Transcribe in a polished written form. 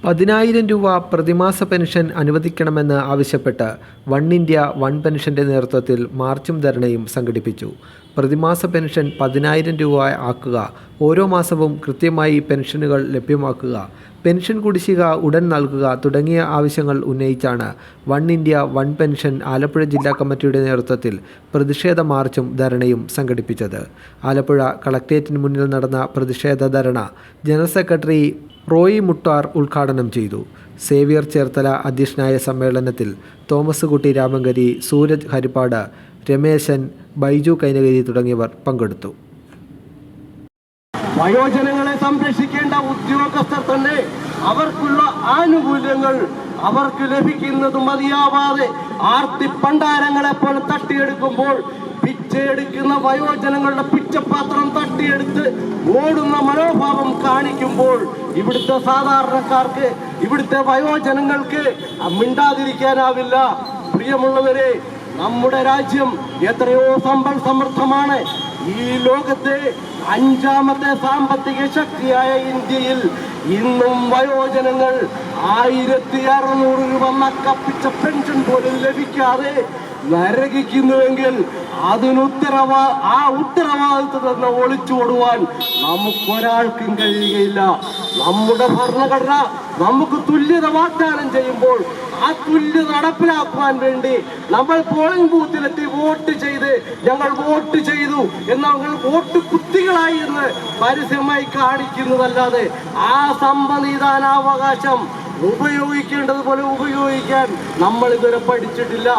10,000 രൂപ പ്രതിമാസ പെൻഷൻ അനുവദിക്കണമെന്ന് ആവശ്യപ്പെട്ട് വൺ ഇന്ത്യ വൺ പെൻഷൻ്റെ നേതൃത്വത്തിൽ മാർച്ചും ധർണയും സംഘടിപ്പിച്ചു. പ്രതിമാസ പെൻഷൻ 10,000 രൂപ ആക്കുക, ഓരോ മാസവും കൃത്യമായി പെൻഷനുകൾ ലഭ്യമാക്കുക, പെൻഷൻ കുടിശ്ശിക ഉടൻ നൽകുക തുടങ്ങിയ ആവശ്യങ്ങൾ ഉന്നയിച്ചാണ് one India one pension Alappuzha ജില്ലാ കമ്മിറ്റിയുടെ നേതൃത്വത്തിൽ പ്രതിഷേധ മാർച്ചും ധരണയും സംഘടിപ്പിച്ചത്. ആലപ്പുഴ കളക്ട്രേറ്റിന് മുന്നിൽ നടന്ന പ്രതിഷേധ ധരണ ജനറൽ സെക്രട്ടറി റോയി മുട്ടാർ ഉദ്ഘാടനം ചെയ്തു. സേവ്യർ ചേർത്തല അധ്യക്ഷനായ സമ്മേളനത്തിൽ തോമസ് കുട്ടി രാമങ്കരി, സൂരജ് ഹരിപ്പാട്, രമേശൻ, ബൈജു കൈനഗിരി തുടങ്ങിയവർ പങ്കെടുത്തു. വയോജനങ്ങളെ സംരക്ഷിക്കേണ്ട ഉദ്യോഗസ്ഥർ തന്നെ അവർക്കുള്ള ആനുകൂല്യങ്ങൾ അവർക്ക് ലഭിക്കുന്നത് മതിയാവാതെ ആർത്തി പണ്ടാരങ്ങളെ പോലെ തട്ടിയെടുക്കുമ്പോൾ, പിച്ചെടുക്കുന്ന വയോജനങ്ങളുടെ പിച്ചപാത്രം തട്ടിയെടുത്ത് ഓടുന്ന മനോഭാവം കാണിക്കുമ്പോൾ ഇവിടുത്തെ സാധാരണക്കാർക്ക്, ഇവിടുത്തെ വയോജനങ്ങൾക്ക് മിണ്ടാതിരിക്കാനാവില്ല. പ്രിയമുള്ളവരെ, നമ്മുടെ രാജ്യം എത്രയോ സമ്പൽ സമൃദ്ധമാണ്. ഈ ലോകത്തെ 5ാമത്തെ സാമ്പത്തിക ശക്തിയായ ഇന്ത്യയിൽ ഇന്നും വയോജനങ്ങൾ 1,600 രൂപ നക്കപ്പിച്ച പെൻഷൻ പോലും ലഭിക്കാതെ നരകിക്കുന്നുവെങ്കിൽ ആ ഉത്തരവാദിത്വം തന്നെ ഒളിച്ചോടുവാൻ നമുക്കൊരാൾക്കും കഴിയുകയില്ല. നമ്മുടെ ഭരണഘടന നമുക്ക് തുല്യത വാഗ്ദാനം ചെയ്യുമ്പോൾ ആ തുല്യത നടപ്പിലാക്കുവാൻ വേണ്ടി നമ്മൾ പോളിംഗ് ബൂത്തിലെത്തി വോട്ട് ചെയ്ത് ഞങ്ങൾ വോട്ട് ചെയ്തു ഞങ്ങൾ വോട്ട് കുത്തികളായി എന്ന് പരസ്യമായി കാണിക്കുന്നതല്ലാതെ ആ സമ്മതിദാനാവകാശം ഉപയോഗിക്കേണ്ടതുപോലെ ഉപയോഗിക്കാൻ നമ്മൾ ഇതുവരെ പഠിച്ചിട്ടില്ല.